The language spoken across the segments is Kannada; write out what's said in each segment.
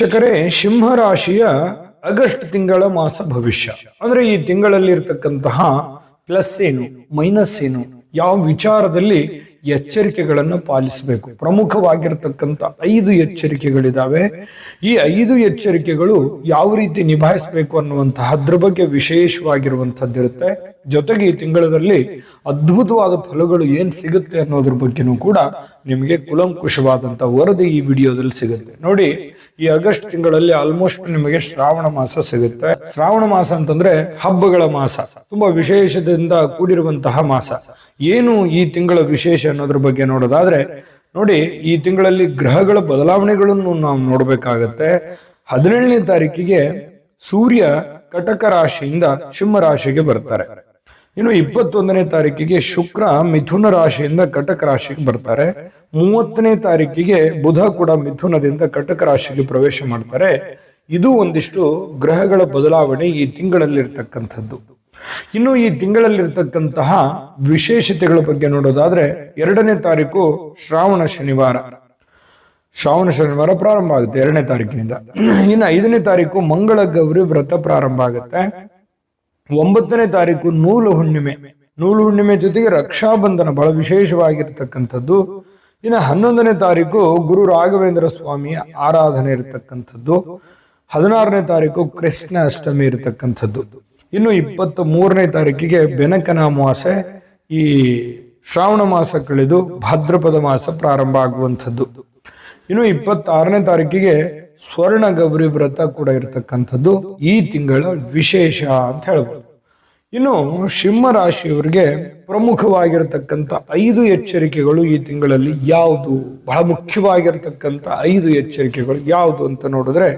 ವೀಕ್ಷಕರೇ, ಸಿಂಹ ರಾಶಿಯ ಆಗಸ್ಟ್ ತಿಂಗಳ ಮಾಸ ಭವಿಷ್ಯ ಅಂದ್ರೆ ಈ ತಿಂಗಳಲ್ಲಿ ಇರತಕ್ಕಂತಹ ಪ್ಲಸ್ ಏನು ಮೈನಸ್ ಏನು, ಯಾವ ವಿಚಾರದಲ್ಲಿ ಎಚ್ಚರಿಕೆಗಳನ್ನು ಪಾಲಿಸಬೇಕು, ಪ್ರಮುಖವಾಗಿರತಕ್ಕಂತ 5 ಎಚ್ಚರಿಕೆಗಳಿದಾವೆ. ಈ 5 ಎಚ್ಚರಿಕೆಗಳು ಯಾವ ರೀತಿ ನಿಭಾಯಿಸಬೇಕು ಅನ್ನುವಂತಹದ್ರ ಬಗ್ಗೆ ವಿಶೇಷವಾಗಿರುವಂತಹದ್ದಿರುತ್ತೆ. ಜೊತೆಗೆ ಈ ತಿಂಗಳಲ್ಲಿ ಅದ್ಭುತವಾದ ಫಲಗಳು ಏನ್ ಸಿಗುತ್ತೆ ಅನ್ನೋದ್ರ ಬಗ್ಗೆನೂ ಕೂಡ ನಿಮಗೆ ಕುಲಂಕುಷವಾದಂತಹ ವರದಿ ಈ ವಿಡಿಯೋದಲ್ಲಿ ಸಿಗುತ್ತೆ. ನೋಡಿ, ಈ ಆಗಸ್ಟ್ ತಿಂಗಳಲ್ಲಿ ಆಲ್ಮೋಸ್ಟ್ ನಿಮಗೆ ಶ್ರಾವಣ ಮಾಸ ಸಿಗುತ್ತೆ. ಶ್ರಾವಣ ಮಾಸ ಅಂತಂದ್ರೆ ಹಬ್ಬಗಳ ಮಾಸ, ತುಂಬಾ ವಿಶೇಷದಿಂದ ಕೂಡಿರುವಂತಹ ಮಾಸ. ಏನು ಈ ತಿಂಗಳ ವಿಶೇಷ ಅನ್ನೋದ್ರ ಬಗ್ಗೆ ನೋಡೋದಾದ್ರೆ, ನೋಡಿ, ಈ ತಿಂಗಳಲ್ಲಿ ಗ್ರಹಗಳ ಬದಲಾವಣೆಗಳನ್ನು ನಾವು ನೋಡ್ಬೇಕಾಗತ್ತೆ. 17ನೇ ತಾರೀಕಿಗೆ ಸೂರ್ಯ ಕಟಕ ರಾಶಿಯಿಂದ ಸಿಂಹ ರಾಶಿಗೆ ಬರ್ತಾರೆ. ಇನ್ನು 21ನೇ ತಾರೀಕಿಗೆ ಶುಕ್ರ ಮಿಥುನ ರಾಶಿಯಿಂದ ಕಟಕ ರಾಶಿಗೆ ಬರ್ತಾರೆ. 30ನೇ ತಾರೀಕಿಗೆ ಬುಧ ಕೂಡ ಮಿಥುನದಿಂದ ಕಟಕ ರಾಶಿಗೆ ಪ್ರವೇಶ ಮಾಡ್ತಾರೆ. ಇದು ಒಂದಿಷ್ಟು ಗ್ರಹಗಳ ಬದಲಾವಣೆ ಈ ತಿಂಗಳಲ್ಲಿರ್ತಕ್ಕಂಥದ್ದು. ಇನ್ನು ಈ ತಿಂಗಳಲ್ಲಿರ್ತಕ್ಕಂತಹ ವಿಶೇಷತೆಗಳ ಬಗ್ಗೆ ನೋಡೋದಾದ್ರೆ, 2ನೇ ತಾರೀಕು ಶ್ರಾವಣ ಶನಿವಾರ ಪ್ರಾರಂಭ ಆಗುತ್ತೆ 2ನೇ ತಾರೀಕಿನಿಂದ. ಇನ್ನು 5ನೇ ತಾರೀಕು ಮಂಗಳ ಗೌರಿ ವ್ರತ ಪ್ರಾರಂಭ ಆಗುತ್ತೆ. 9ನೇ ತಾರೀಕು ನೂಲು ಹುಣ್ಣಿಮೆ ಜೊತೆಗೆ ರಕ್ಷಾಬಂಧನ ಬಹಳ ವಿಶೇಷವಾಗಿರ್ತಕ್ಕಂಥದ್ದು. ಇನ್ನು 11ನೇ ತಾರೀಕು ಗುರು ರಾಘವೇಂದ್ರ ಸ್ವಾಮಿಯ ಆರಾಧನೆ ಇರತಕ್ಕಂಥದ್ದು. 16ನೇ ತಾರೀಕು ಕೃಷ್ಣ ಅಷ್ಟಮಿ ಇರತಕ್ಕಂಥದ್ದು. ಇನ್ನು 23ನೇ ತಾರೀಕಿಗೆ ಬೆನಕನ ಅಮಾವಾಸ್ಯೆ, ಈ ಶ್ರಾವಣ ಮಾಸ ಕಳೆದು ಭಾದ್ರಪದ ಮಾಸ ಪ್ರಾರಂಭ ಆಗುವಂಥದ್ದು. ಇನ್ನು 26ನೇ ತಾರೀಕಿಗೆ ಸ್ವರ್ಣ ಗೌರಿ ವ್ರತ ಕೂಡ ಇರತಕ್ಕಂಥದ್ದು ಈ ತಿಂಗಳ ವಿಶೇಷ ಅಂತ ಹೇಳ್ಬೋದು. ಇನ್ನು ಸಿಂಹ ರಾಶಿಯವರಿಗೆ ಪ್ರಮುಖವಾಗಿರತಕ್ಕಂಥ 5 ಎಚ್ಚರಿಕೆಗಳು ಈ ತಿಂಗಳಲ್ಲಿ ಯಾವುದು, ಬಹಳ ಮುಖ್ಯವಾಗಿರತಕ್ಕಂಥ 5 ಎಚ್ಚರಿಕೆಗಳು ಯಾವುದು ಅಂತ ನೋಡಿದ್ರೆ,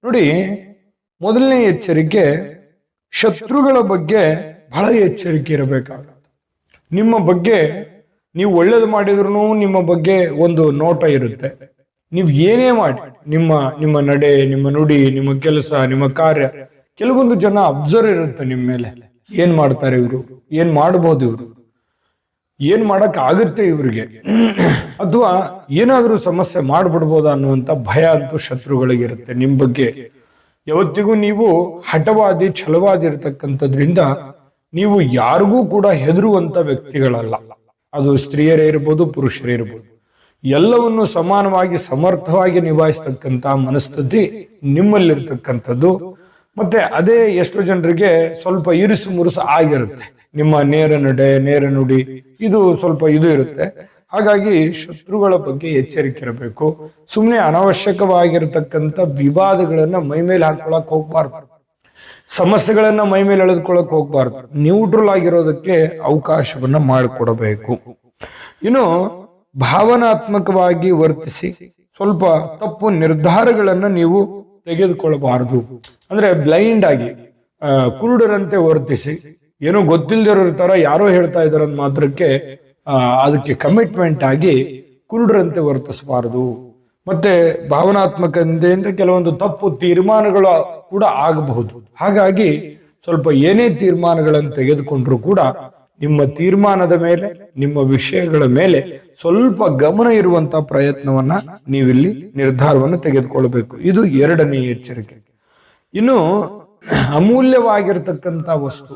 ನೋಡಿ, ಮೊದಲನೇ ಎಚ್ಚರಿಕೆ, ಶತ್ರುಗಳ ಬಗ್ಗೆ ಬಹಳ ಎಚ್ಚರಿಕೆ ಇರಬೇಕಾಗುತ್ತೆ. ನಿಮ್ಮ ಬಗ್ಗೆ ನೀವು ಒಳ್ಳೇದು ಮಾಡಿದ್ರು ನಿಮ್ಮ ಬಗ್ಗೆ ಒಂದು ನೋಟ ಇರುತ್ತೆ. ನೀವು ಏನೇ ಮಾಡಿ, ನಿಮ್ಮ ನಡೆ, ನಿಮ್ಮ ನುಡಿ, ನಿಮ್ಮ ಕೆಲಸ, ನಿಮ್ಮ ಕಾರ್ಯ, ಕೆಲವೊಂದು ಜನ ಅಬ್ಸರ್ವ್ ಇರುತ್ತೆ ನಿಮ್ಮ ಮೇಲೆ. ಏನ್ ಮಾಡ್ತಾರೆ ಇವರು, ಏನ್ ಮಾಡಬಹುದು ಇವರು, ಏನ್ ಮಾಡಕ್ ಆಗುತ್ತೆ ಇವ್ರಿಗೆ, ಅಥವಾ ಏನಾದ್ರೂ ಸಮಸ್ಯೆ ಮಾಡ್ಬಿಡ್ಬೋದಾ ಅನ್ನುವಂತ ಭಯ ಅಂತೂ ಶತ್ರುಗಳಿಗೆ ಇರುತ್ತೆ ನಿಮ್ ಬಗ್ಗೆ. ಯಾವತ್ತಿಗೂ ನೀವು ಹಠವಾದಿ, ಛಲವಾದಿ ಇರತಕ್ಕಂಥದ್ರಿಂದ ನೀವು ಯಾರಿಗೂ ಕೂಡ ಹೆದರುವಂತ ವ್ಯಕ್ತಿಗಳಲ್ಲ. ಅದು ಸ್ತ್ರೀಯರೇ ಇರ್ಬೋದು, ಪುರುಷರೇ ಇರ್ಬೋದು, ಎಲ್ಲವನ್ನು ಸಮಾನವಾಗಿ ಸಮರ್ಥವಾಗಿ ನಿಭಾಯಿಸ್ತಕ್ಕಂಥ ಮನಸ್ಥಿತಿ ನಿಮ್ಮಲ್ಲಿರ್ತಕ್ಕಂಥದ್ದು. ಮತ್ತೆ ಅದೇ ಎಷ್ಟು ಜನರಿಗೆ ಸ್ವಲ್ಪ ಇರುಸು ಮುರುಸು ಆಗಿರುತ್ತೆ. ನಿಮ್ಮ ನೇರ ನಡೆ, ನೇರ ನುಡಿ, ಇದು ಸ್ವಲ್ಪ ಇದು ಇರುತ್ತೆ. ಹಾಗಾಗಿ ಶತ್ರುಗಳ ಬಗ್ಗೆ ಎಚ್ಚರಿಕೆ ಇರಬೇಕು. ಸುಮ್ಮನೆ ಅನಾವಶ್ಯಕವಾಗಿರತಕ್ಕಂಥ ವಿವಾದಗಳನ್ನ ಮೈಮೇಲೆ ಹಾಕೊಳಕ್ ಹೋಗ್ಬಾರ್ದು, ಸಮಸ್ಯೆಗಳನ್ನ ಮೈಮೇಲೆ ಎಳೆದುಕೊಳ್ಳಕ್ ಹೋಗ್ಬಾರ್ದು. ನ್ಯೂಟ್ರಲ್ ಆಗಿರೋದಕ್ಕೆ ಅವಕಾಶವನ್ನ ಮಾಡಿಕೊಡಬೇಕು. ಇನ್ನು ಭಾವನಾತ್ಮಕವಾಗಿ ವರ್ತಿಸಿ ಸ್ವಲ್ಪ ತಪ್ಪು ನಿರ್ಧಾರಗಳನ್ನ ನೀವು ತೆಗೆದುಕೊಳ್ಳಬಾರದು. ಅಂದ್ರೆ ಬ್ಲೈಂಡ್ ಆಗಿ ಕುರುಡರಂತೆ ವರ್ತಿಸಿ, ಏನೋ ಗೊತ್ತಿಲ್ಲದಿರೋ ತರ ಯಾರೋ ಹೇಳ್ತಾ ಇದಾರ ಮಾತ್ರಕ್ಕೆ ಅದಕ್ಕೆ ಕಮಿಟ್ಮೆಂಟ್ ಆಗಿ ಕುರುಡರಂತೆ ವರ್ತಿಸಬಾರದು. ಮತ್ತೆ ಭಾವನಾತ್ಮಕತೆಯಿಂದ ಕೆಲವೊಂದು ತಪ್ಪು ತೀರ್ಮಾನಗಳು ಕೂಡ ಆಗಬಹುದು. ಹಾಗಾಗಿ ಸ್ವಲ್ಪ ಏನೇ ತೀರ್ಮಾನಗಳನ್ನು ತೆಗೆದುಕೊಂಡ್ರು ಕೂಡ ನಿಮ್ಮ ತೀರ್ಮಾನದ ಮೇಲೆ, ನಿಮ್ಮ ವಿಷಯಗಳ ಮೇಲೆ ಸ್ವಲ್ಪ ಗಮನ ಇರುವಂತ ಪ್ರಯತ್ನವನ್ನ ನೀವಿಲ್ಲಿ ನಿರ್ಧಾರವನ್ನು ತೆಗೆದುಕೊಳ್ಬೇಕು. ಇದು 2ನೇ ಎಚ್ಚರಿಕೆ. ಇನ್ನು ಅಮೂಲ್ಯವಾಗಿರ್ತಕ್ಕಂಥ ವಸ್ತು,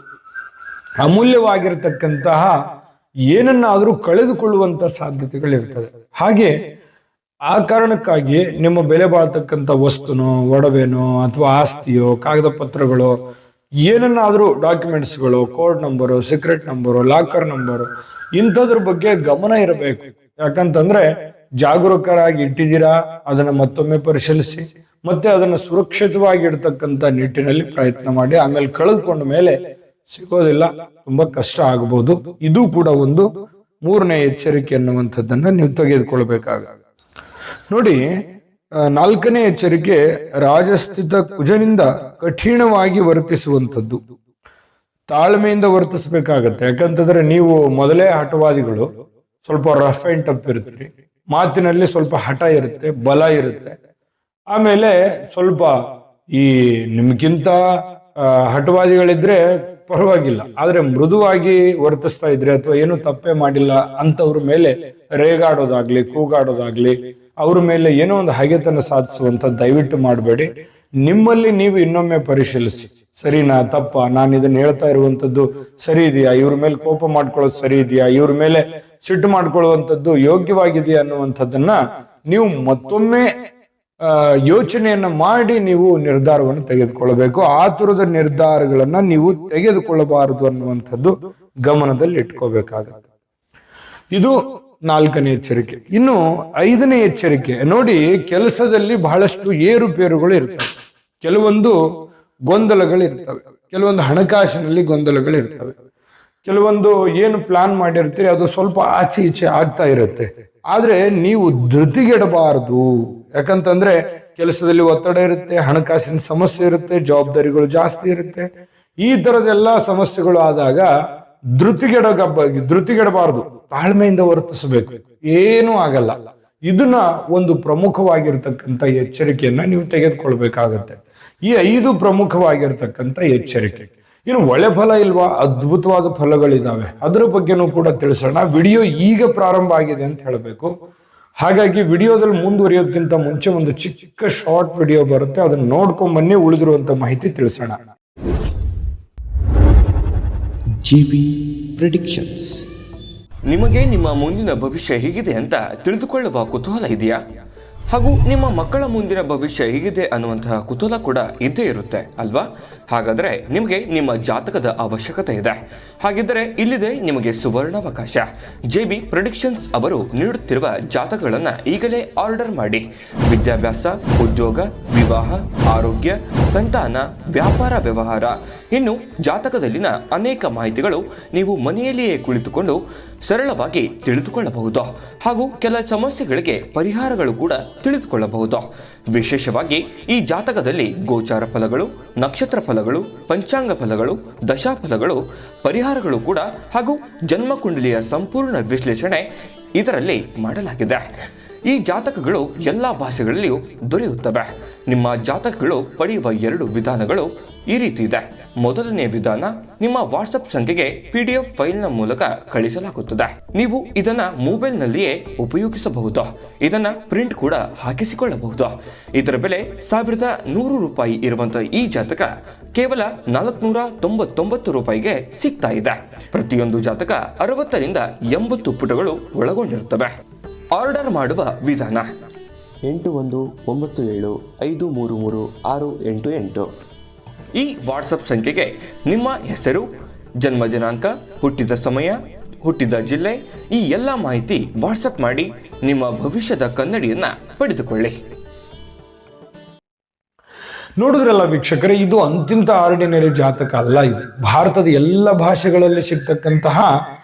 ಅಮೂಲ್ಯವಾಗಿರ್ತಕ್ಕಂತಹ ಏನನ್ನಾದ್ರೂ ಕಳೆದುಕೊಳ್ಳುವಂತ ಸಾಧ್ಯತೆಗಳಿರ್ತದೆ. ಹಾಗೆ ಆ ಕಾರಣಕ್ಕಾಗಿ ನಿಮ್ಮ ಬೆಲೆ ಬಾಳ್ತಕ್ಕಂಥ ವಸ್ತುನೋ, ಒಡವೆನೋ, ಅಥವಾ ಆಸ್ತಿಯೋ, ಕಾಗದ ಪತ್ರಗಳು, ಏನನ್ನಾದ್ರೂ ಡಾಕ್ಯುಮೆಂಟ್ಸ್ಗಳು, code number, secret number, locker number, ಇಂಥದ್ರ ಬಗ್ಗೆ ಗಮನ ಇರಬೇಕು. ಯಾಕಂತಂದ್ರೆ ಜಾಗರೂಕರಾಗಿ ಇಟ್ಟಿದ್ದೀರಾ, ಅದನ್ನ ಮತ್ತೊಮ್ಮೆ ಪರಿಶೀಲಿಸಿ, ಮತ್ತೆ ಅದನ್ನ ಸುರಕ್ಷಿತವಾಗಿ ಇಡ್ತಕ್ಕಂಥ ನಿಟ್ಟಿನಲ್ಲಿ ಪ್ರಯತ್ನ ಮಾಡಿ. ಆಮೇಲೆ ಕಳೆದುಕೊಂಡ ಮೇಲೆ ಸಿಗೋದಿಲ್ಲ, ತುಂಬಾ ಕಷ್ಟ ಆಗಬಹುದು. ಇದು ಕೂಡ ಒಂದು 3ನೇ ಎಚ್ಚರಿಕೆ ಅನ್ನುವಂಥದ್ದನ್ನ ನೀವು ತೆಗೆದುಕೊಳ್ಬೇಕಾಗುತ್ತೆ. ನೋಡಿ, 4ನೇ ಎಚ್ಚರಿಕೆ, ರಾಜಸ್ಥಿತ ಕುಜನಿಂದ ಕಠಿಣವಾಗಿ ವರ್ತಿಸುವಂಥದ್ದು. ತಾಳ್ಮೆಯಿಂದ ವರ್ತಿಸ್ಬೇಕಾಗತ್ತೆ. ಯಾಕಂತಂದ್ರೆ ನೀವು ಮೊದಲೇ ಹಠವಾದಿಗಳು, ಸ್ವಲ್ಪ ರಫ್ ಅಂಡ್ ಟಫ್ ಇರ್ತೀರಿ, ಮಾತಿನಲ್ಲಿ ಸ್ವಲ್ಪ ಹಠ ಇರುತ್ತೆ, ಬಲ ಇರುತ್ತೆ. ಆಮೇಲೆ ಸ್ವಲ್ಪ ಈ ನಿಮ್ಗಿಂತ ಹಠವಾದಿಗಳಿದ್ರೆ ಪರವಾಗಿಲ್ಲ, ಆದ್ರೆ ಮೃದುವಾಗಿ ವರ್ತಿಸ್ತಾ ಇದ್ರೆ ಅಥವಾ ಏನು ತಪ್ಪೇ ಮಾಡಿಲ್ಲ ಅಂತವ್ರ ಮೇಲೆ ರೇಗಾಡೋದಾಗ್ಲಿ, ಕೂಗಾಡೋದಾಗ್ಲಿ, ಅವ್ರ ಮೇಲೆ ಏನೋ ಒಂದು ಹಾಗೆತನ ಸಾಧಿಸುವಂತ ದಯವಿಟ್ಟು ಮಾಡಬೇಡಿ. ನಿಮ್ಮಲ್ಲಿ ನೀವು ಇನ್ನೊಮ್ಮೆ ಪರಿಶೀಲಿಸಿ, ಸರಿನಾ ತಪ್ಪ, ನಾನು ಇದನ್ನ ಹೇಳ್ತಾ ಇರುವಂತದ್ದು ಸರಿ ಇದೆಯಾ, ಇವ್ರ ಮೇಲೆ ಕೋಪ ಮಾಡ್ಕೊಳ್ಳೋದು ಸರಿ ಇದೆಯಾ, ಇವ್ರ ಮೇಲೆ ಸಿಟ್ಟು ಮಾಡ್ಕೊಳ್ಳುವಂಥದ್ದು ಯೋಗ್ಯವಾಗಿದೆಯಾ ಅನ್ನುವಂಥದ್ದನ್ನ ನೀವು ಮತ್ತೊಮ್ಮೆ ಯೋಚನೆಯನ್ನ ಮಾಡಿ ನೀವು ನಿರ್ಧಾರವನ್ನು ತೆಗೆದುಕೊಳ್ಳಬೇಕು. ಆತುರದ ನಿರ್ಧಾರಗಳನ್ನ ನೀವು ತೆಗೆದುಕೊಳ್ಳಬಾರದು ಅನ್ನುವಂಥದ್ದು ಗಮನದಲ್ಲಿ ಇಟ್ಕೋಬೇಕಾಗತ್ತೆ. ಇದು 4ನೇ ಎಚ್ಚರಿಕೆ. ಇನ್ನು 5ನೇ ಎಚ್ಚರಿಕೆ ನೋಡಿ, ಕೆಲಸದಲ್ಲಿ ಬಹಳಷ್ಟು ಏರುಪೇರುಗಳು ಇರ್ತವೆ, ಕೆಲವೊಂದು ಗೊಂದಲಗಳಿರ್ತವೆ, ಕೆಲವೊಂದು ಹಣಕಾಸಿನಲ್ಲಿ ಗೊಂದಲಗಳಿರ್ತವೆ, ಕೆಲವೊಂದು ಏನು ಪ್ಲಾನ್ ಮಾಡಿರ್ತೀರಿ ಅದು ಸ್ವಲ್ಪ ಆಚೆ ಈಚೆ ಆಗ್ತಾ ಇರುತ್ತೆ. ಆದ್ರೆ ನೀವು ಧೃತಿಗೆಡಬಾರದು. ಯಾಕಂತಂದ್ರೆ ಕೆಲಸದಲ್ಲಿ ಒತ್ತಡ ಇರುತ್ತೆ, ಹಣಕಾಸಿನ ಸಮಸ್ಯೆ ಇರುತ್ತೆ, ಜವಾಬ್ದಾರಿಗಳು ಜಾಸ್ತಿ ಇರುತ್ತೆ. ಈ ತರದೆಲ್ಲ ಸಮಸ್ಯೆಗಳು ಆದಾಗ ಧೃತಿಗೆಡಬಾರದು, ತಾಳ್ಮೆಯಿಂದ ವರ್ತಿಸಬೇಕು, ಏನೂ ಆಗಲ್ಲ. ಇದನ್ನ ಒಂದು ಪ್ರಮುಖವಾಗಿರ್ತಕ್ಕಂಥ ಎಚ್ಚರಿಕೆಯನ್ನ ನೀವು ತೆಗೆದುಕೊಳ್ಬೇಕಾಗತ್ತೆ. ಈ 5 ಪ್ರಮುಖವಾಗಿರ್ತಕ್ಕಂಥ ಎಚ್ಚರಿಕೆ. ಇನ್ನು ಒಳ್ಳೆ ಫಲ ಇಲ್ವಾ, ಅದ್ಭುತವಾದ ಫಲಗಳಿದಾವೆ, ಅದರ ಬಗ್ಗೆನೂ ಕೂಡ ತಿಳಿಸೋಣ. ವಿಡಿಯೋ ಈಗ ಪ್ರಾರಂಭ ಆಗಿದೆ ಅಂತ ಹೇಳಬೇಕು. ಹಾಗಾಗಿ ವಿಡಿಯೋದಲ್ಲಿ ಮುಂದುವರಿಯೋದಕ್ಕಿಂತ ಮುಂಚೆ ಒಂದು ಚಿಕ್ಕ ಶಾರ್ಟ್ ವಿಡಿಯೋ ಬರುತ್ತೆ, ಅದನ್ನ ನೋಡ್ಕೊಂಡ್ ಬನ್ನಿ, ಉಳಿದಿರುವಂತ ಮಾಹಿತಿ ತಿಳಿಸೋಣ. GB predictions. ನಿಮಗೆ ನಿಮ್ಮ ಮುಂದಿನ ಭವಿಷ್ಯ ಹೇಗಿದೆ ಅಂತ ತಿಳಿದುಕೊಳ್ಳುವ ಕುತೂಹಲ ಇದೆಯಾ? ಹಾಗೂ ನಿಮ್ಮ ಮಕ್ಕಳ ಮುಂದಿನ ಭವಿಷ್ಯ ಹೇಗಿದೆ ಅನ್ನುವಂತಹ ಕುತೂಹಲ ಕೂಡ ಇದ್ದೇ ಇರುತ್ತೆ ಅಲ್ವಾ? ಹಾಗಾದರೆ ನಿಮಗೆ ನಿಮ್ಮ ಜಾತಕದ ಅವಶ್ಯಕತೆ ಇದೆ. ಹಾಗಿದ್ದರೆ ಇಲ್ಲಿದೆ ನಿಮಗೆ ಸುವರ್ಣಾವಕಾಶ. JB ಪ್ರೆಡಿಕ್ಷನ್ಸ್ ಅವರು ನೀಡುತ್ತಿರುವ ಜಾತಕಗಳನ್ನು ಈಗಲೇ ಆರ್ಡರ್ ಮಾಡಿ. ವಿದ್ಯಾಭ್ಯಾಸ, ಉದ್ಯೋಗ, ವಿವಾಹ, ಆರೋಗ್ಯ, ಸಂತಾನ, ವ್ಯಾಪಾರ ವ್ಯವಹಾರ, ಇನ್ನು ಜಾತಕದಲ್ಲಿನ ಅನೇಕ ಮಾಹಿತಿಗಳು ನೀವು ಮನೆಯಲ್ಲಿಯೇ ಕುಳಿತುಕೊಂಡು ಸರಳವಾಗಿ ತಿಳಿದುಕೊಳ್ಳಬಹುದು. ಹಾಗೂ ಕೆಲ ಸಮಸ್ಯೆಗಳಿಗೆ ಪರಿಹಾರಗಳು ಕೂಡ ತಿಳಿದುಕೊಳ್ಳಬಹುದು. ವಿಶೇಷವಾಗಿ ಈ ಜಾತಕದಲ್ಲಿ ಗೋಚಾರ ಫಲಗಳು, ನಕ್ಷತ್ರ ಫಲಗಳು, ಪಂಚಾಂಗ ಫಲಗಳು, ದಶಾಫಲಗಳು, ಪರಿಹಾರಗಳು ಕೂಡ ಹಾಗೂ ಜನ್ಮಕುಂಡಲಿಯ ಸಂಪೂರ್ಣ ವಿಶ್ಲೇಷಣೆ ಇದರಲ್ಲಿ ಮಾಡಲಾಗಿದೆ. ಈ ಜಾತಕಗಳು ಎಲ್ಲ ಭಾಷೆಗಳಲ್ಲಿಯೂ ದೊರೆಯುತ್ತವೆ. ನಿಮ್ಮ ಜಾತಕಗಳು ಪಡೆಯುವ 2 ವಿಧಾನಗಳು ಈ ರೀತಿ ಇದೆ. ಮೊದಲನೇ ವಿಧಾನ, ನಿಮ್ಮ ವಾಟ್ಸಪ್ ಸಂಖ್ಯೆಗೆ PDF ಫೈಲ್ನ ಮೂಲಕ ಕಳಿಸಲಾಗುತ್ತದೆ. ನೀವು ಇದನ್ನ ಮೊಬೈಲ್ನಲ್ಲಿಯೇ ಉಪಯೋಗಿಸಬಹುದು. ಇದನ್ನ ಪ್ರಿಂಟ್ ಕೂಡ ಹಾಕಿಸಿಕೊಳ್ಳಬಹುದು. ಇದರ ಬೆಲೆ 1100 ರೂಪಾಯಿ ಇರುವಂತಹ ಈ ಜಾತಕ ಕೇವಲ 499 ರೂಪಾಯಿಗೆ ಸಿಗ್ತಾ ಇದೆ. ಪ್ರತಿಯೊಂದು ಜಾತಕ 60 ರಿಂದ 80 ಪುಟಗಳು ಒಳಗೊಂಡಿರುತ್ತವೆ. ಆರ್ಡರ್ ಮಾಡುವ ವಿಧಾನ: 8197533688. ಈ ವಾಟ್ಸಪ್ ಸಂಖ್ಯೆಗೆ ನಿಮ್ಮ ಹೆಸರು, ಜನ್ಮ ದಿನಾಂಕ, ಹುಟ್ಟಿದ ಸಮಯ, ಹುಟ್ಟಿದ ಜಿಲ್ಲೆ, ಈ ಎಲ್ಲ ಮಾಹಿತಿ ವಾಟ್ಸಪ್ ಮಾಡಿ ನಿಮ್ಮ ಭವಿಷ್ಯದ ಕನ್ನಡಿಯನ್ನ ಪಡೆದುಕೊಳ್ಳಿ. ನೋಡಿದ್ರಲ್ಲ ವೀಕ್ಷಕರೇ, ಇದು ಅಂತಿಂತ ಆರ್ಡಿನರಿ ಜಾತಕ ಅಲ್ಲ. ಇದು ಭಾರತದ ಎಲ್ಲ ಭಾಷೆಗಳಲ್ಲಿ ಸಿಗ್ತಕ್ಕಂತಹ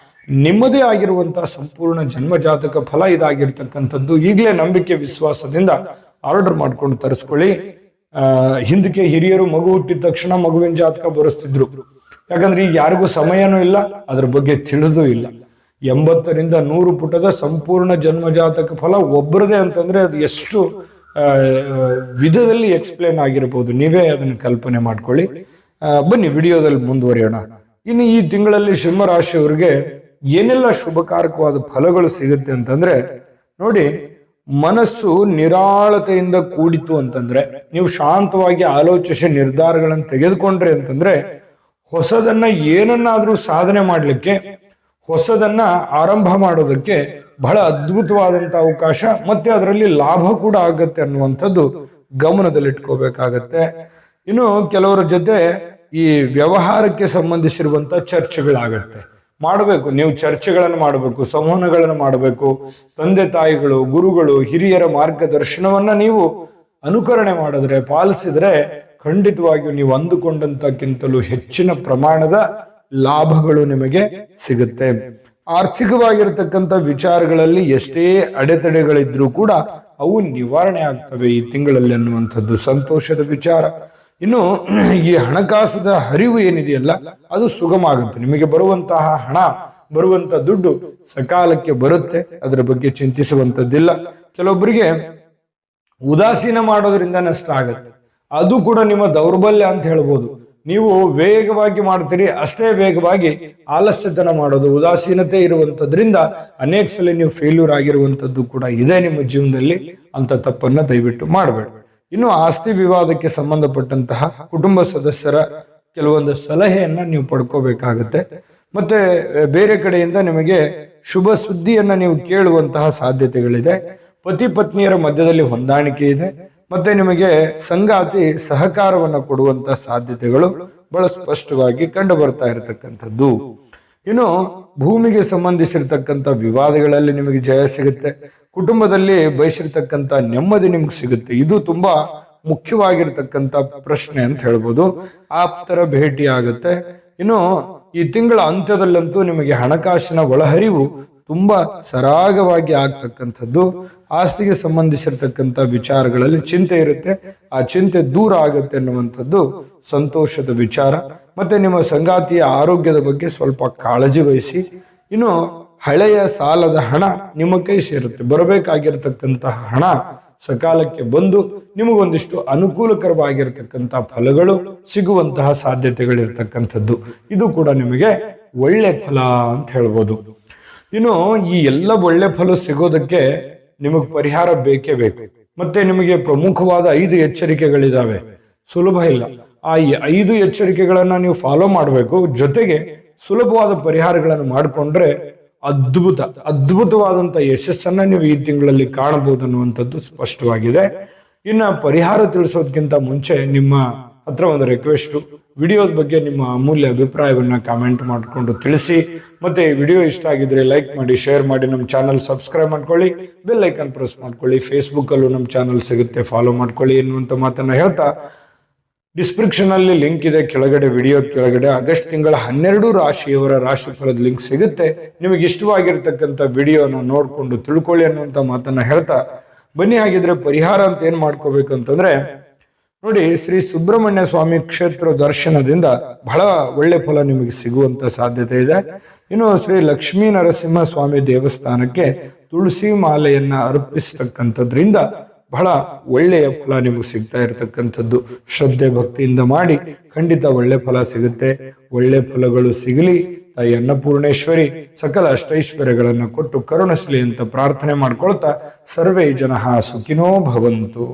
ನಿಮ್ಮದೇ ಆಗಿರುವಂತಹ ಸಂಪೂರ್ಣ ಜನ್ಮ ಜಾತಕ ಫಲ ಇದಾಗಿರ್ತಕ್ಕಂಥದ್ದು. ಈಗಲೇ ನಂಬಿಕೆ ವಿಶ್ವಾಸದಿಂದ ಆರ್ಡರ್ ಮಾಡ್ಕೊಂಡು ತರಿಸ್ಕೊಳ್ಳಿ. ಹಿಂದಕ್ಕೆ ಹಿರಿಯರು ಮಗು ಹುಟ್ಟಿದ ತಕ್ಷಣ ಮಗುವಿನ ಜಾತಕ ಬರೆಸ್ತಿದ್ರು. ಯಾಕಂದ್ರೆ ಈಗ ಯಾರಿಗೂ ಸಮಯನೂ ಇಲ್ಲ, ಅದ್ರ ಬಗ್ಗೆ ತಿಳಿದೂ ಇಲ್ಲ. 80 ರಿಂದ 100 ಪುಟದ ಸಂಪೂರ್ಣ ಜನ್ಮ ಜಾತಕ ಫಲ ಒಬ್ಬರದೇ ಅಂತಂದ್ರೆ ಅದು ಎಷ್ಟು ವಿಧದಲ್ಲಿ ಎಕ್ಸ್ಪ್ಲೇನ್ ಆಗಿರ್ಬೋದು, ನೀವೇ ಅದನ್ನ ಕಲ್ಪನೆ ಮಾಡ್ಕೊಳ್ಳಿ. ಬನ್ನಿ ವಿಡಿಯೋದಲ್ಲಿ ಮುಂದುವರಿಯೋಣ. ಇನ್ನು ಈ ತಿಂಗಳಲ್ಲಿ ಸಿಂಹ ರಾಶಿಯವರಿಗೆ ಏನೆಲ್ಲ ಶುಭಕಾರಕವಾದ ಫಲಗಳು ಸಿಗುತ್ತೆ ಅಂತಂದ್ರೆ ನೋಡಿ, ಮನಸ್ಸು ನಿರಾಳತೆಯಿಂದ ಕೂಡಿತು ಅಂತಂದ್ರೆ, ನೀವು ಶಾಂತವಾಗಿ ಆಲೋಚಿಸಿ ನಿರ್ಧಾರಗಳನ್ನು ತೆಗೆದುಕೊಂಡ್ರೆ ಅಂತಂದ್ರೆ, ಹೊಸದನ್ನ ಏನನ್ನಾದ್ರೂ ಸಾಧನೆ ಮಾಡ್ಲಿಕ್ಕೆ, ಹೊಸದನ್ನ ಆರಂಭ ಮಾಡೋದಕ್ಕೆ ಬಹಳ ಅದ್ಭುತವಾದಂತ ಅವಕಾಶ, ಮತ್ತೆ ಅದರಲ್ಲಿ ಲಾಭ ಕೂಡ ಆಗತ್ತೆ ಅನ್ನುವಂಥದ್ದು ಗಮನದಲ್ಲಿಟ್ಕೋಬೇಕಾಗತ್ತೆ. ಇನ್ನು ಕೆಲವರ ಜೊತೆ ಈ ವ್ಯವಹಾರಕ್ಕೆ ಸಂಬಂಧಿಸಿರುವಂತ ಚರ್ಚೆಗಳಾಗತ್ತೆ. ಮಾಡಬೇಕು, ನೀವು ಚರ್ಚೆಗಳನ್ನು ಮಾಡಬೇಕು, ಸಂವಹನಗಳನ್ನು ಮಾಡಬೇಕು. ತಂದೆ ತಾಯಿಗಳು, ಗುರುಗಳು, ಹಿರಿಯರ ಮಾರ್ಗದರ್ಶನವನ್ನ ನೀವು ಅನುಕರಣೆ ಮಾಡಿದ್ರೆ, ಪಾಲಿಸಿದ್ರೆ ಖಂಡಿತವಾಗಿಯೂ ನೀವು ಅಂದುಕೊಂಡಂತಕ್ಕಿಂತಲೂ ಹೆಚ್ಚಿನ ಪ್ರಮಾಣದ ಲಾಭಗಳು ನಿಮಗೆ ಸಿಗುತ್ತೆ. ಆರ್ಥಿಕವಾಗಿರ್ತಕ್ಕಂಥ ವಿಚಾರಗಳಲ್ಲಿ ಎಷ್ಟೇ ಅಡೆತಡೆಗಳಿದ್ರೂ ಕೂಡ ಅವು ನಿವಾರಣೆ ಆಗ್ತವೆ ಈ ತಿಂಗಳಲ್ಲಿ ಅನ್ನುವಂಥದ್ದು ಸಂತೋಷದ ವಿಚಾರ. ಇನ್ನು ಈ ಹಣಕಾಸದ ಹರಿವು ಏನಿದೆಯಲ್ಲ ಅದು ಸುಗಮ ಆಗುತ್ತೆ. ನಿಮಗೆ ಬರುವಂತಹ ಹಣ, ಬರುವಂತ ದುಡ್ಡು ಸಕಾಲಕ್ಕೆ ಬರುತ್ತೆ, ಅದರ ಬಗ್ಗೆ ಚಿಂತಿಸುವಂತದ್ದಿಲ್ಲ. ಕೆಲವೊಬ್ಬರಿಗೆ ಉದಾಸೀನ ಮಾಡೋದ್ರಿಂದ ನಷ್ಟ ಆಗತ್ತೆ, ಅದು ಕೂಡ ನಿಮ್ಮ ದೌರ್ಬಲ್ಯ ಅಂತ ಹೇಳ್ಬೋದು. ನೀವು ವೇಗವಾಗಿ ಮಾಡ್ತೀರಿ, ಅಷ್ಟೇ ವೇಗವಾಗಿ ಆಲಸ್ಯತನ ಮಾಡೋದು, ಉದಾಸೀನತೆ ಇರುವಂತದ್ರಿಂದ ಅನೇಕ ಸಲ ನೀವು ಫೇಲ್ಯೂರ್ ಆಗಿರುವಂತದ್ದು ಕೂಡ ಇದೆ ನಿಮ್ಮ ಜೀವನದಲ್ಲಿ. ಅಂತ ತಪ್ಪನ್ನ ದಯವಿಟ್ಟು ಮಾಡಬೇಡ. ಇನ್ನು ಆಸ್ತಿ ವಿವಾದಕ್ಕೆ ಸಂಬಂಧಪಟ್ಟಂತಹ ಕುಟುಂಬ ಸದಸ್ಯರ ಕೆಲವೊಂದು ಸಲಹೆಯನ್ನ ನೀವು ಪಡ್ಕೋಬೇಕಾಗತ್ತೆ. ಮತ್ತೆ ಬೇರೆ ಕಡೆಯಿಂದ ನಿಮಗೆ ಶುಭ ಸುದ್ದಿಯನ್ನ ನೀವು ಕೇಳುವಂತಹ ಸಾಧ್ಯತೆಗಳಿದೆ. ಪತಿ ಪತ್ನಿಯರ ಮಧ್ಯದಲ್ಲಿ ಹೊಂದಾಣಿಕೆ ಇದೆ. ಮತ್ತೆ ನಿಮಗೆ ಸಂಗಾತಿ ಸಹಕಾರವನ್ನ ಕೊಡುವಂತಹ ಸಾಧ್ಯತೆಗಳು ಬಹಳ ಸ್ಪಷ್ಟವಾಗಿ ಕಂಡು ಬರ್ತಾ ಇರತಕ್ಕಂಥದ್ದು. ಇನ್ನು ಭೂಮಿಗೆ ಸಂಬಂಧಿಸಿರ್ತಕ್ಕಂಥ ವಿವಾದಗಳಲ್ಲಿ ನಿಮಗೆ ಜಯ ಸಿಗುತ್ತೆ. ಕುಟುಂಬದಲ್ಲಿ ಬಯಸಿರ್ತಕ್ಕಂಥ ನೆಮ್ಮದಿ ನಿಮ್ಗೆ ಸಿಗುತ್ತೆ. ಇದು ತುಂಬಾ ಮುಖ್ಯವಾಗಿರ್ತಕ್ಕಂಥ ಪ್ರಶ್ನೆ ಅಂತ ಹೇಳ್ಬೋದು. ಆಪ್ತರ ಭೇಟಿ ಆಗುತ್ತೆ. ಇನ್ನು ಈ ತಿಂಗಳ ಅಂತ್ಯದಲ್ಲಂತೂ ನಿಮಗೆ ಹಣಕಾಸಿನ ಒಳಹರಿವು ತುಂಬಾ ಸರಾಗವಾಗಿ ಆಗ್ತಕ್ಕಂಥದ್ದು. ಆಸ್ತಿಗೆ ಸಂಬಂಧಿಸಿರ್ತಕ್ಕಂಥ ವಿಚಾರಗಳಲ್ಲಿ ಚಿಂತೆ ಇರುತ್ತೆ, ಆ ಚಿಂತೆ ದೂರ ಆಗುತ್ತೆ ಅನ್ನುವಂಥದ್ದು ಸಂತೋಷದ ವಿಚಾರ. ಮತ್ತೆ ನಿಮ್ಮ ಸಂಗಾತಿಯ ಆರೋಗ್ಯದ ಬಗ್ಗೆ ಸ್ವಲ್ಪ ಕಾಳಜಿ ವಹಿಸಿ. ಇನ್ನು ಹಳೆಯ ಸಾಲದ ಹಣ ನಿಮ್ಮ ಕೈ ಸೇರುತ್ತೆ. ಬರಬೇಕಾಗಿರತಕ್ಕಂತಹ ಹಣ ಸಕಾಲಕ್ಕೆ ಬಂದು ನಿಮಗೊಂದಿಷ್ಟು ಅನುಕೂಲಕರವಾಗಿರ್ತಕ್ಕಂಥ ಫಲಗಳು ಸಿಗುವಂತಹ ಸಾಧ್ಯತೆಗಳಿರ್ತಕ್ಕಂಥದ್ದು. ಇದು ಕೂಡ ನಿಮಗೆ ಒಳ್ಳೆ ಫಲ ಅಂತ ಹೇಳ್ಬೋದು. ಇನ್ನು ಈ ಎಲ್ಲ ಒಳ್ಳೆ ಫಲ ಸಿಗೋದಕ್ಕೆ ನಿಮಗೆ ಪರಿಹಾರ ಬೇಕೇ ಬೇಕು. ಮತ್ತೆ ನಿಮಗೆ ಪ್ರಮುಖವಾದ 5 ಎಚ್ಚರಿಕೆಗಳಿದಾವೆ. ಸುಲಭ ಇಲ್ಲ. ಆ 5 ಎಚ್ಚರಿಕೆಗಳನ್ನ ನೀವು ಫಾಲೋ ಮಾಡಬೇಕು. ಜೊತೆಗೆ ಸುಲಭವಾದ ಪರಿಹಾರಗಳನ್ನು ಮಾಡಿಕೊಂಡ್ರೆ ಅದ್ಭುತವಾದಂತ ಯಶಸ್ಸನ್ನ ನೀವು ಈ ತಿಂಗಳಲ್ಲಿ ಕಾಣಬಹುದು ಅನ್ನುವಂಥದ್ದು ಸ್ಪಷ್ಟವಾಗಿದೆ. ಇನ್ನ ಪರಿಹಾರ ತಿಳಿಸೋದಕ್ಕಿಂತ ಮುಂಚೆ ನಿಮ್ಮ ಹತ್ರ ಒಂದು ರಿಕ್ವೆಸ್ಟ್, ವಿಡಿಯೋದ ಬಗ್ಗೆ ನಿಮ್ಮ ಅಮೂಲ್ಯ ಅಭಿಪ್ರಾಯವನ್ನ ಕಾಮೆಂಟ್ ಮಾಡಿಕೊಂಡು ತಿಳಿಸಿ. ಮತ್ತೆ ಈ ವಿಡಿಯೋ ಇಷ್ಟ ಆಗಿದ್ರೆ ಲೈಕ್ ಮಾಡಿ, ಶೇರ್ ಮಾಡಿ, ನಮ್ಮ ಚಾನಲ್ ಸಬ್ಸ್ಕ್ರೈಬ್ ಮಾಡ್ಕೊಳ್ಳಿ, ಬೆಲ್ ಐಕನ್ ಪ್ರೆಸ್ ಮಾಡ್ಕೊಳ್ಳಿ. ಫೇಸ್ಬುಕ್ ಅಲ್ಲೂ ನಮ್ಮ ಚಾನಲ್ ಸಿಗುತ್ತೆ, ಫಾಲೋ ಮಾಡ್ಕೊಳ್ಳಿ ಎನ್ನುವಂತ ಮಾತನ್ನ ಹೇಳ್ತಾ, ಡಿಸ್ಕ್ರಿಪ್ಷನ್ ಅಲ್ಲಿ ಲಿಂಕ್ ಇದೆ ಕೆಳಗಡೆ, ವಿಡಿಯೋ ಕೆಳಗಡೆ ಆಗಸ್ಟ್ ತಿಂಗಳ 12 ರಾಶಿಯವರ ರಾಶಿಫಲದ ಲಿಂಕ್ ಸಿಗುತ್ತೆ. ನಿಮಗೆ ಇಷ್ಟವಾಗಿರ್ತಕ್ಕಂಥ ವಿಡಿಯೋನ ನೋಡ್ಕೊಂಡು ತಿಳ್ಕೊಳ್ಳಿ ಅನ್ನುವಂತ ಮಾತನ್ನ ಹೇಳ್ತಾ ಬನ್ನಿ. ಹಾಗಿದ್ರೆ ಪರಿಹಾರ ಅಂತ ಏನ್ ಮಾಡ್ಕೋಬೇಕಂತಂದ್ರೆ ನೋಡಿ, ಶ್ರೀ ಸುಬ್ರಹ್ಮಣ್ಯ ಸ್ವಾಮಿ ಕ್ಷೇತ್ರ ದರ್ಶನದಿಂದ ಬಹಳ ಒಳ್ಳೆ ಫಲ ನಿಮಗೆ ಸಿಗುವಂತ ಸಾಧ್ಯತೆ ಇದೆ. ಇನ್ನು ಶ್ರೀ ಲಕ್ಷ್ಮೀ ನರಸಿಂಹ ಸ್ವಾಮಿ ದೇವಸ್ಥಾನಕ್ಕೆ ತುಳಸಿ ಮಾಲೆಯನ್ನ ಅರ್ಪಿಸ್ತಕ್ಕಂಥದ್ರಿಂದ ಬಹಳ ಒಳ್ಳೆಯ ಫಲ ನಿಮಗೆ ಸಿಗ್ತಾ ಇರತಕ್ಕಂಥದ್ದು. ಶ್ರದ್ಧೆ ಭಕ್ತಿಯಿಂದ ಮಾಡಿ, ಖಂಡಿತ ಒಳ್ಳೆ ಫಲ ಸಿಗುತ್ತೆ. ಒಳ್ಳೆ ಫಲಗಳು ಸಿಗಲಿ. ತಾಯಿ ಅನ್ನಪೂರ್ಣೇಶ್ವರಿ ಸಕಲ ಅಷ್ಟೈಶ್ವರ್ಯಗಳನ್ನು ಕೊಟ್ಟು ಕರುಣಿಸಲಿ ಅಂತ ಪ್ರಾರ್ಥನೆ ಮಾಡ್ಕೊಳ್ತಾ, ಸರ್ವೇ ಜನಃ ಸುಖಿನೋ ಭವಂತು.